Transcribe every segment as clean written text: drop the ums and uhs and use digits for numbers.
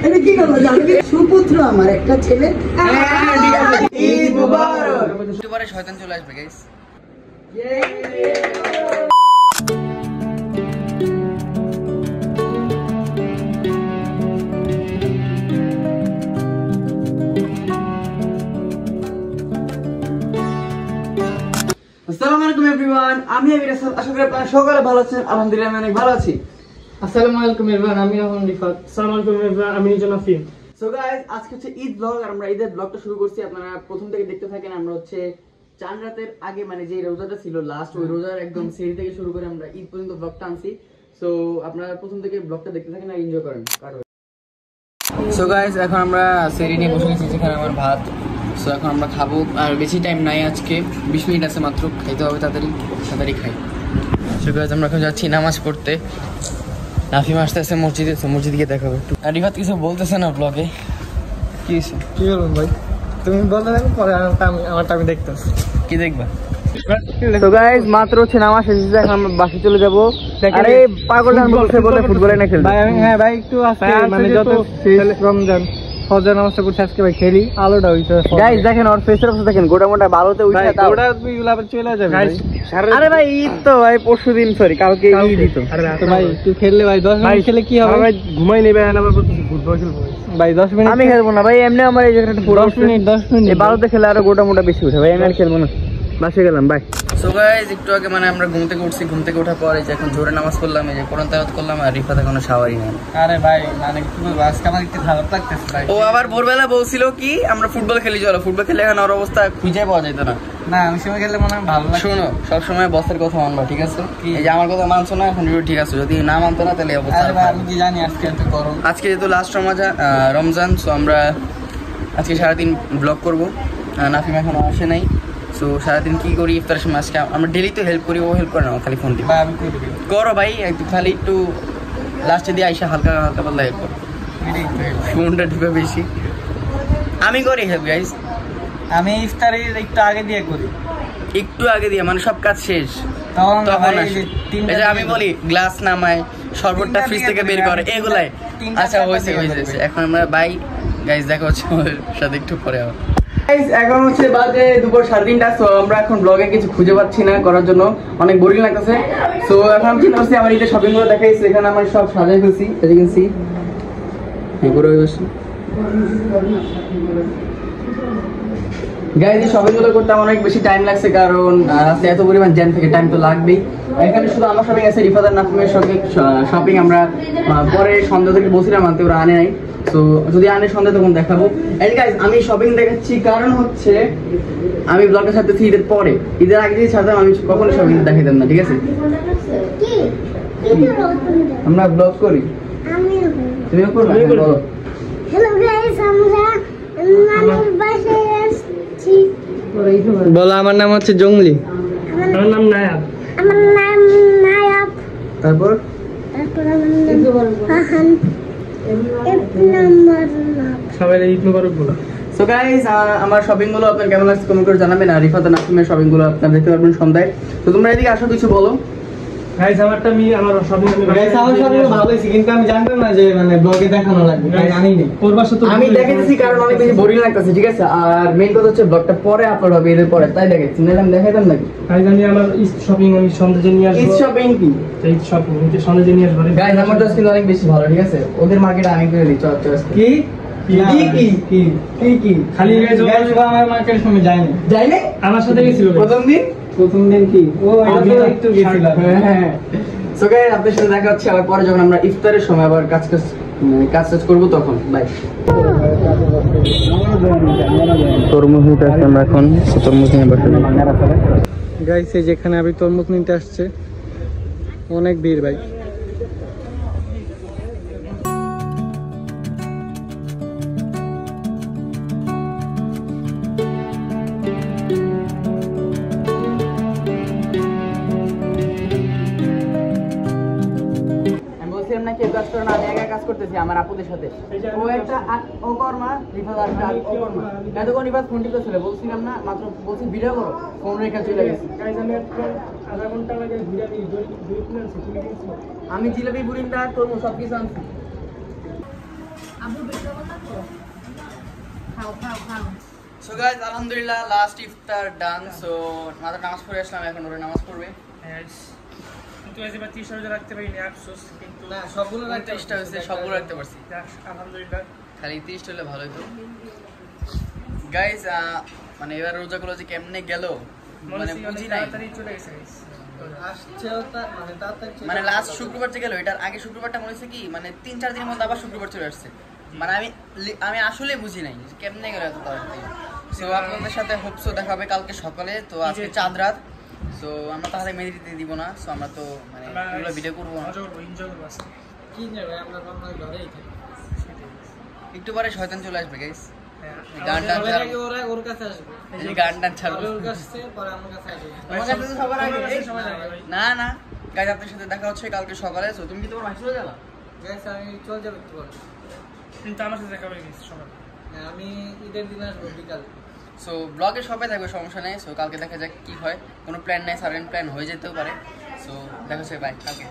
এটা কি করবো জানবি? সুপুত্র আমার একটা ছেলে। ঈদ মুবারক। এবারে শয়তান চলে আসবে গাইস। আসসালামু আলাইকুম এভরিওয়ান, আমি আমির হাসান। আশা করি আপনারা সকলে ভালো আছেন। আলহামদুলিল্লাহ আমি অনেক ভালো আছি। আসসালামু আলাইকুম এভরিওয়ান, আমি রহমান রিফাত। আসসালামু আলাইকুম এভরিওয়ান, আমি নিজন আফিম। সো গাইস, আজকে হচ্ছে ঈদ ব্লগ আর আমরা ঈদের ব্লগটা শুরু করছি। আপনারা প্রথম থেকে দেখতে থাকেন। আমরা হচ্ছে চাঁদ রাতের আগে মানে যে রোজাটা ছিল লাস্ট, ওই রোজার একদম সেরি থেকে শুরু করে আমরা ঈদ পর্যন্ত ব্লগটা আনছি। সো আপনারা প্রথম থেকে ব্লগটা দেখতে থাকেন আর এনজয় করেন। সো গাইস, এখন আমরা সেরি নিয়ে বসে গেছি, যেখানে আমার ভাত। সো এখন আমরা খাবো, আর বেশি টাইম নাই, আজকে 20 মিনিট আছে মাত্র, খাইতে হবে তাড়াতাড়ি খাই। সো গাইস, আমরা এখন যাচ্ছি নামাজ পড়তে। নাফিম আসতে আসতে মসজিদে, মসজিদ গিয়ে দেখাবো একটু। আর রিফাত কিছু বলতেছে না ব্লগে, কি হয়েছে? কি বলুন ভাই, তুমি বলতে থাকো, পরে আমারটা আমি দেখতেছি। কি দেখবা? তো গাইস, মাত্র হচ্ছে নামাজ শেষ হয়েছে, এখন আমরা বাসে চলে যাবো। আরে পাগল বলে ফুটবল এনে খেলবে ভাই। আমি ভাই একটু আজকে মানে যত রমজান ফজর নামাজটা পড়ছি আজকে ভাই, খেলি আলোটা হইছে। গাইস দেখেন ওর ফেসের অবস্থা দেখেন, গোটা মোটা বালুতে উঠে দাও। ওটা তুইগুলা আবার চলে যাবে ভাই। আরে ভাই ঈদ তো ভাই পরশুদিন, সরি কালকে ঈদ তো। তো ভাই তুই খেললে ভাই 10 মিনিট খেলে কি হবে ভাই? ঘুমাই নেবে না, আবার ফুটবল খেলবো ভাই 10 মিনিট। আমি খেলবো না ভাই, এমনি আমার এই জায়গাটা পুরো 10 মিনিট এই বালুতে খেলে আরো গোটা মোটা বেশি উঠে ভাই। আমি আর খেলবো না, বাসে গেলাম বাই। সো গাইস, একটু আগে মানে আমরা ঘুম থেকে উঠছি, ঘুম থেকে ওঠার পরে যে এখন জোরে নামাজ পড়লাম, এই যে কোরআন তেলাওয়াত করলাম, আর রিফাত এখনো শাওয়ারই নেই। আরে ভাই মানে কি বলবো, আজকে আমার একটু খারাপ লাগতেছে ভাই। ও আবার ভোরবেলা বলছিল কি আমরা ফুটবল খেলি, চলো ফুটবল খেলে, এখন ওর অবস্থা খুঁজে পাওয়া যেত না। না আমি সময় খেললে মনে হয় ভালো লাগে। শোনো, সবসময় বসের কথা মানবা, ঠিক আছে? এই যে আমার কথা মানছো না, এখন ঠিক আছে, যদি না মানতো না তাহলে অবস্থা। আরে ভাই আমি কি জানি আজকে এত গরম। আজকে যেহেতু লাস্ট রমজান, সো আমরা আজকে সারাদিন ব্লগ করবো। নাফিম এখনো আসে নাই। সো সারাদিন কি করি ইফতারের সময়, আজকে আমরা ডেলি তো হেল্প করি, ও হেল্প করে না, খালি ফোন দিই। ভাই আমি করে দিবি। করো ভাই, একটু খালি একটু লাস্টে দিয়ে আইসা হালকা পাতলা হেল্প করো, ফোনটা ঢুকে বেশি। আমি করি হেল্প গাইস, আমি ইফতারের একটু আগে দিয়ে করি, একটু আগে দিয়ে মানে সব কাজ শেষ তখন আসে। এই যে আমি বলি গ্লাস নামায়, শরবতটা ফ্রিজ থেকে বের করে, এগুলাই। আচ্ছা হয়েছে। এখন আমরা বাই গাইস, দেখা হচ্ছে আমাদের সাথে একটু পরে আবার। এখন হচ্ছে বাজে দুপুর 3:30। সো আমরা এখন ব্লগে কিছু খুঁজে পাচ্ছি না করার জন্য, অনেক বোরিং লাগতেছে। সো এখন আমি চিন্তা করছি আমার ঈদের শপিং গুলো দেখাইছি, এখানে আমার সব সাজাই ফেলছি, দেখেছি গাইজ। এই শপিং গুলো করতে আমার অনেক বেশি টাইম লাগছে, কারণ রাস্তায় এত পরিমাণ জ্যাম থেকে টাইম তো লাগবেই। এখানে শুধু আমার শপিং আছে, রিফাদার নাফিমের সঙ্গে শপিং আমরা পরে সন্ধ্যা থেকে বসিলাম আনতে, ওরা আনে নাই। তো যদি আনে সন্ধ্যা তখন দেখাবো। এন্ড গাইজ, আমি শপিং দেখাচ্ছি কারণ হচ্ছে আমি ব্লগটা ছাড়তেছি ঈদের পরে। ঈদের আগে যদি ছাড়তাম আমি কখনো শপিং দেখাতাম না, ঠিক আছে? আমরা ব্লগ করি, তুমিও করবে? হ্যালো গাইস, আমরা নানুর বাসায় আসছি। বলো। আমার নাম হচ্ছে জঙ্গলি। আমার নাম নায়াব। আমার নাম নায়াব। তারপর আমার নাম ফাহান। সবাই ঈদ মুবারক বলো। সো গাইস, আমার শপিং গুলো আপনার কেমন লাগছে কমেন্ট করে জানাবেন। আর রিফাত নাফিমের শপিং গুলো আপনারা দেখতে পারবেন সন্ধ্যায়। তো তোমরা এদিকে আসো, কিছু বলো। গাইস আমার শপিং গাইস আমার শপিং ভালো হয়েছে, কিন্তু আমি জানতাম না যে মানে ব্লগে দেখানো লাগবে, তাই জানি না। ওর বাসা তো আমি দেখাইতেছি কারণ অনেক বেশি বোরিং লাগতেছে, ঠিক আছে? আর মেইন কথা হচ্ছে ব্লগটা পরে আপলোড হবে, এর পরে, তাই দেখাচ্ছি, নাহলে আমি দেখাইতাম নাকি। গাইস আমি আমার ঈদ শপিং আমি সন্ধ্যা নিয়ে আসবো। ঈদ শপিং কি? ঈদ শপিং আমি সন্ধ্যা নিয়ে আসবো। গাইস আমার দোস্ত কিন্তু অনেক বেশি ভালো, ঠিক আছে? ওদের মার্কেট আমি করে দিই, চয়েস কি খালি গাইস আমার মার্কেটের সময় যায়নি, আমার সাথে গেছিল প্রথম দিন কি ও একটু গেছিলাম। হ্যাঁ। সো গাইস, আপনাদের সাথে দেখা হচ্ছে আবার পরে, যখন আমরা ইফতারের সময় আবার কাজ করবো তখন। বাই। তরমুজ নিতে আসছি আমরা এখন, তরমুজ নিয়ে বসে। গাইস এই যেখানে আমি তরমুজ নিতে আসছে, অনেক ভিড় ভাই। নাকি কাজ করে না, আমি একা কাজ করতেছি আমার আপুদের সাথে। ও একটা ও কর্মা, রিফাত একটা ও কর্মা। এতক্ষণ রিফাত ফোন টিপে ছিল, বলছিলাম না মাত্র, বলছি ভিডিও করো, ফোন রেখে চলে গেছি। আধা ঘন্টা লাগে ঘুরে আমি আমি জিলাপি বুড়িন্দা তরমুজ সব কিছু আনছি। সো গাইস আলহামদুলিল্লাহ লাস্ট ইফতার ডান। সো মাত্র নামাজ পড়ে আসলাম, এখন ওরা নামাজ পড়বে। কিন্তু আজ এবার 30 রোজা রাখতে পারিনি, আফসোস। কিন্তু না সবগুলো 30টা হয়েছে, সবগুলো রাখতে পারছি। আলহামদুলিল্লাহ, খালি 30 হলে ভালো হতো গাইস। মানে এবার রোজাগুলো যে কেমনে গেল মানে বুঝি নাই। চলে গেছে মানে লাস্ট শুক্রবার যে গেল, এটার আগে শুক্রবারটা মনে হচ্ছে কি মানে 3-4 দিনের মধ্যে আবার শুক্রবার চলে আসছে। মানে আমি আসলে বুঝি নাই কেমনে গেল এত তাড়াতাড়ি। সো আপনাদের সাথে হোপসো দেখা হবে কালকে সকালে। তো আজকে চাঁদ রাত, সো আমরা তাহলে মেহেদি দিতে দিব না। সো আমরা তো মানে এগুলো ভিডিও করবো না, একটু পরে শয়তান চলে আসবে গাইস। গান টান না না গাইস, আপনার সাথে দেখা হচ্ছে কালকে সকালে। সো তুমি কি তোমার ভাই চলে যাবা? আমি চলে যাবো একটু পরে, কিন্তু আমার সাথে দেখা হয়ে গেছে সকালে। আমি ঈদের দিন আসবো বিকাল। সো ব্লগে সবাই থাকবে, সমস্যা নেই। সো কালকে দেখা যাক কি হয়, কোনো প্ল্যান নাই, সাডেন প্ল্যান হয়ে যেতেও পারে। সো দেখা হচ্ছে বাই কালকে।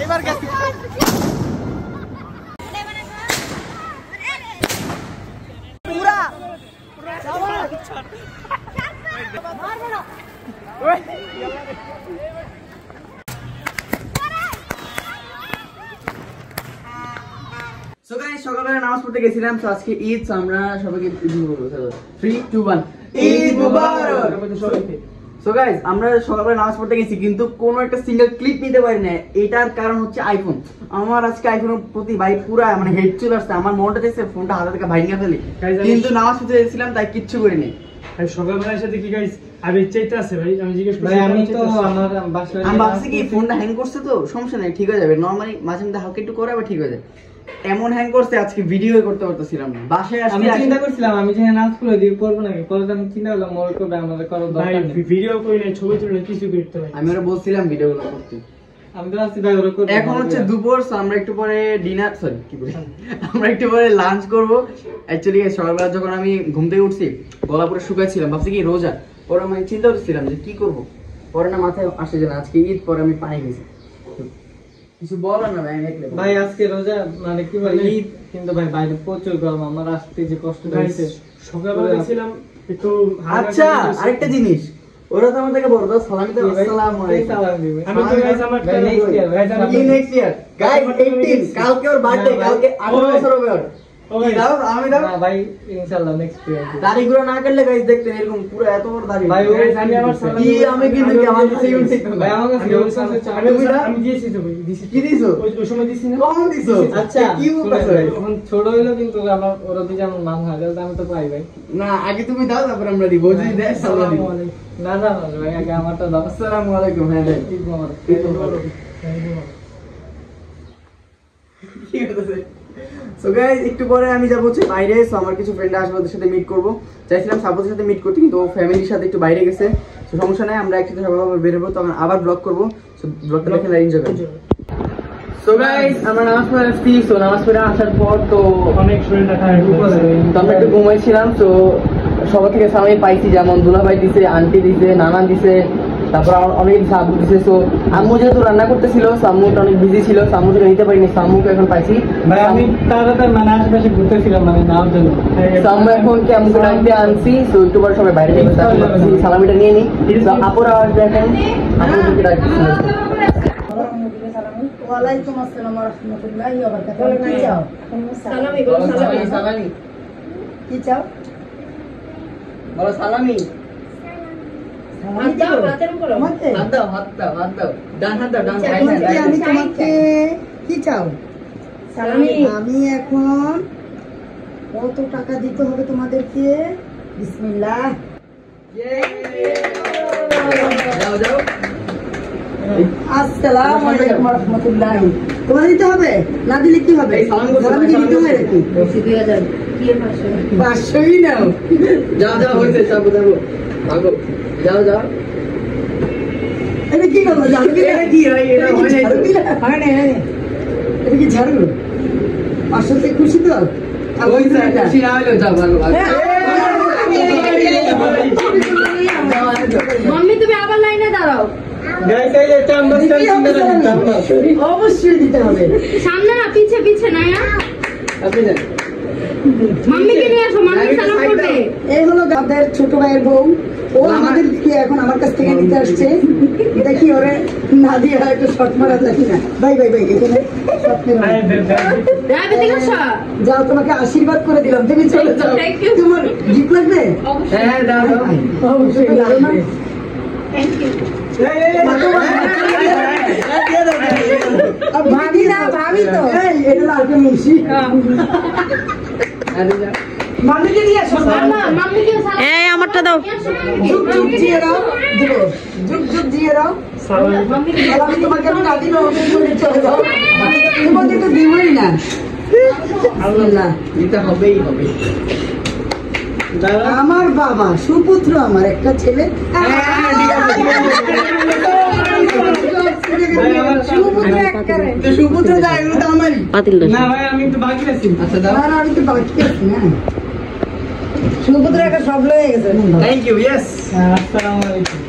এবার গেছে সো গাইস সকালবেলা নামাজ পড়তে গেছিলাম। তো আজকে ঈদ, তো আমরা সবাইকে 3 2 1 ঈদ মুবারক। সো গাইস আমরা সকালবেলা নামাজ পড়তে গেছি, কিন্তু কোনো একটা সিঙ্গেল ক্লিপ নিতে পারি না। এটার কারণ হচ্ছে আইফোন। আমার আজকে আইফোনের প্রতি ভাই পুরা মানে হেড চলে আসছে। আমার মনটা দেখছে ফোনটা হাতে থেকে ভাঙিয়ে ফেলি, কিন্তু নামাজ পড়তে গেছিলাম তাই কিচ্ছু করিনি। সকালবেলা এসে দেখি গাইস আমি চাইতে আছে ভাই, আমি জিজ্ঞেস করছি আমি তো আমার বাসায় আমি ভাবছি কি ফোনটা হ্যাং করছে, তো সমস্যা নেই, ঠিক হয়ে যাবে। নরমালি মাঝে মধ্যে হালকা একটু করে আবার ঠিক হয়ে যায়। এমন হ্যাং করছে আজকে ভিডিও করতে পারতেছিলাম না। বাসায় আমি চিন্তা করছিলাম আমি যে নাচ করে দিয়ে করব নাকি, পরে আমি চিন্তা করলাম মোর করবে, আমাদের করার দরকার নেই। ভিডিও করি না, ছবি তুলে কিছু করতে হয়। আমি ওরা বলছিলাম ভিডিওগুলো করতে। আমি তো আসছি ভাই ওরা করব। এখন হচ্ছে দুপুর, আমরা একটু পরে ডিনার, সরি কি বলি, আমরা একটু পরে লাঞ্চ করব। অ্যাকচুয়ালি সকালবেলা যখন আমি ঘুম থেকে উঠছি গলা পুরো শুকাইছিলাম, ভাবছি কি রোজা, পরে আমি চিন্তা করছিলাম যে কি করব। পরে না মাথায় আসে যে না আজকে ঈদ, পরে আমি পানি গেছি। কিছু বলার না ভাই, ভাই আজকে রোজা মানে কি বলে ঈদ, কিন্তু ভাই বাইরে প্রচুর গরম, আমার আসতে যে কষ্ট হয়েছে। সকালবেলা গেছিলাম একটু। আচ্ছা আরেকটা জিনিস, ওরা তো আমাদেরকে বড় দাও সালামি দাও, আসসালামু আলাইকুম। আমি তো গাইস আমার নেক্সট ইয়ার গাইস, আমি নেক্সট ইয়ার গাইস 18 কালকে ওর বার্থডে, কালকে 18 বছর হবে ওর। কি দাও আমি দাও না ভাই ইনশাআল্লাহ নেক্সট ইয়ার। দাড়িগুলো না কাটলে গাইস দেখতে এরকম পুরো এত বড় দাড়ি ভাই আমি আমার কি আমি কিন্তু আমার কাছে ইউন ঠিক ভাই আমার কাছে আমি দিয়েছি তো ভাই, দিয়েছি। কি দিছো? ওই সময় দিছি না, কম দিছো? আচ্ছা কি বলছো ভাই? এখন ছোট হইলো কিন্তু আমার ওরা দিয়ে যেমন মান হয় তাহলে আমি তো পাই ভাই। না আগে তুমি দাও তারপর আমরা দিব, যদি দেখ সালাম দিব। না না ভাই আগে আমারটা দাও। আসসালামু আলাইকুম। হ্যাঁ ভাই ঈদ মোবারক। কি হচ্ছে? সো গাইস একটু পরে আমি যাব হচ্ছে বাইরে। সো আমার কিছু ফ্রেন্ড আসবে, ওদের সাথে মিট করব। চাইছিলাম সাপোর্টের সাথে মিট করতে, কিন্তু ও ফ্যামিলির সাথে একটু বাইরে গেছে। সো সমস্যা নাই, আমরা একসাথে সবাই বের হবো। তো আমরা আবার ব্লগ করব। সো ব্লগটা দেখে এনজয় করুন। সো গাইস আমরা নামাজ পড়ে আসছি। সো নামাজ পড়ে আসার পর তো অনেক শরীর দেখা তো আমরা একটু ঘুমাইছিলাম। তো সবার থেকে সামনে পাইছি, যেমন দুলাভাই দিছে, আন্টি দিছে, নানা দিছে, তারপর অনেক আব্বু দিছে। তো আম্মু যেহেতু রান্না করতেছিল, আম্মুটা অনেক বিজি ছিল, আম্মু থেকে নিতে পারিনি। আম্মুকে এখন পাইছি ভাই, আমি তাড়াতাড়ি মানে আশেপাশে ঘুরতেছিলাম মানে নাওয়ার জন্য। আমরা এখন কি আম্মুকে ডাকতে আনছি। তো একটু পরে সবাই বাইরে যাবে, সালামিটা নিয়ে নিই। আপুরা আসবে এখন, আপুকে ডাকতেছিল। ওয়ালাইকুম আসসালাম ওয়া রাহমাতুল্লাহি ওয়া বারাকাতুহু। কি চাও? সালামি বলো, সালামি। সালামি কি চাও? বলো সালামি। হাত দাও, হাতের উপর হাতে। হাত দাও, হাত দাও, হাত দাও, ডান হাত দাও, ডান হাত। আমি তোমাকে কি চাও? সালামি। আমি এখন কত টাকা দিতে হবে তোমাদেরকে? বিসমিল্লাহ। যাও যাও। আসসালামু আলাইকুম ওয়া রাহমাতুল্লাহি। তোমাদের দিতে হবে না? দিলে কি হবে? সালামি কি দিতে হবে নাকি? 2000 কি 500ই নাও। যাও যাও, হইছে সব যাবো, ভাগো, যাও যাও। এটা কি করবো? ঝাড়ু দিলে? এটা কি হয়? এটা হয় নাই তো। হয় না, এটা কি ঝাড়ু? 500 তে খুশি তো? হইছে, খুশি না হইলেও যাও, ভাগো ভাগো। मम्मी तुम्हें आবার লাইনে দাঁড়াও গাইস এই একটা আন্ডারস্ট্যান্ডিং অবশ্যই দিতে হবে। সামনে না পিছে পিছে না আপনি যান मम्मी के নিয়ে আসো मम्मी সালাম করবে এই হলো আমাদের ছোট ভাইয়ের বউ, ও আমাদের এখন আমার কাছ থেকে নিতে আসছে। দেখি ওরে না দিয়ে একটু শর্ট মারা যায় না। ভাই ভাই ভাই এখানে শর্ট মারা রাবে দেখো যাও, তোমাকে আশীর্বাদ করে দিলাম, তুমি চলে যাও। Thank you. তোমার গিফট লাগবে? অবশ্যই হ্যাঁ দাও দাও অবশ্যই লাগবে না? থ্যাংক ইউ ভাবি না, ভাবি তো এই এটা লাগবে মুন্সি। মামিকে নিয়ে আসো। মামা मम्मी के সালাম এই আমারটা দাও যুগ যুগ জিয়ে দাও, দেবো যুগ যুগ জিয়ে দাও। मम्मी के আমি তোমাকে আমি না দিলে ওকে করে চলে যাও। তোমাকে তো দিবই না। আল্লাহ, এটা হবেই হবে আমার বাবা সুপুত্র, আমার একটা ছেলে। সুপুত্র একবারে। তো সুপুত্র যা এগুলো তো আমারই না ভাই আমি একটু বাকি আছি। আচ্ছা দাও না, না, আমি তো বাকি আছি না। সুপুত্র একটা সব লয়ে গেছে। থ্যাংক ইউ ইয়েস আসসালামু আলাইকুম।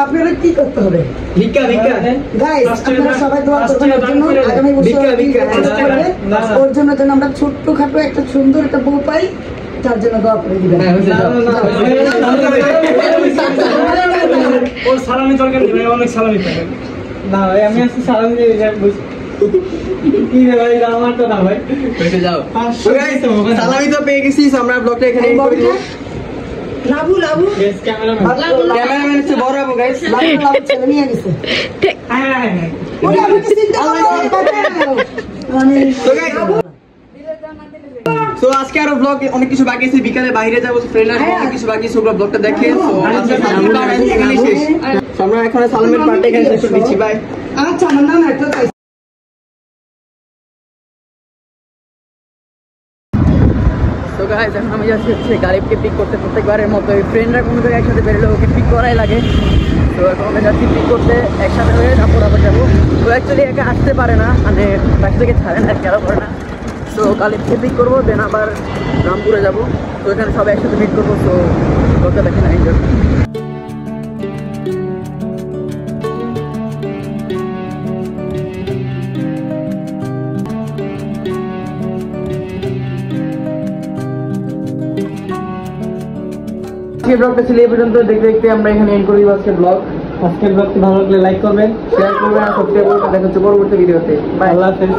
আপনারা কি করতে হবে? ভিক্ষা ভিক্ষা গাইস, আপনারা সবাই দোয়া করবেন ওর জন্য। আগামী বছর ভিক্ষা, ভিক্ষা। ওর জন্য যেন আমরা ছোট্টখাটো একটা সুন্দর একটা বউ পাই, তার জন্য দোয়া করে দিবেন। হ্যাঁ হয়েছে যাও ওর সালামি দরকার নেই ভাই, অনেক সালামি পাবে না ভাই, আমি আজকে সালামি দিয়ে যাই বুঝ কি রে ভাই, আমারটা না ভাই। হয়েছে যাও পাঁচশো So guys, দিতে হবে। সালামি তো পেয়ে গেছি so আমরা ব্লগটা এখানে এন্ড করে দিব Labu Labu Yes, cameraman। Cameraman হচ্ছে বড় আপু গাইস লাবু লাবু ছেলে নিয়ে গেছে। হ্যাঁ, হ্যাঁ, হ্যাঁ। ওরে আমি তো চিন্তা করলাম মানে So guys, so আজকে আরো ব্লগ অনেক কিছু বাকি আছে, বিকালে বাইরে যাবো, ফ্রেন্ড আসবে, অনেক কিছু বাকি আছে, ওগুলো ব্লগটা দেখে so আজকে সালামের part এখানে শেষ। So আমরা এখন সালামের পার্টটা এখানে শেষ করে দিচ্ছি, বাই। আচ্ছা, আমার নাম একটা তো গাইস এখন আমি যাচ্ছি হচ্ছে গালিবকে পিক করতে, প্রত্যেকবারের মতো ফ্রেন্ডরা কোনো জায়গায় একসাথে বেরোলে ওকে পিক করাই লাগে। তো এখন আমি যাচ্ছি পিক করতে, একসাথে হয়ে তারপর আবার যাবো। তো অ্যাকচুয়ালি একা আসতে পারে না, মানে বাসা থেকে ছাড়ে না, খেলা করে না। তো গালিবকে পিক করবো, দেন আবার রামপুরে যাবো। তো এখানে সবাই একসাথে পিক করবো। তো লোকটা দেখে না এনজয়। আজকের ব্লগটা ছিল এই পর্যন্ত, দেখতে দেখতে আমরা এখানে এন্ড করে দিব আজকের ব্লগ। আজকের ব্লগটি ভালো লাগলে লাইক করবেন, শেয়ার করবেন আর সাবস্ক্রাইব করবেন। দেখা হচ্ছে পরবর্তী ভিডিওতে। বাই। আল্লাহ হাফেজ।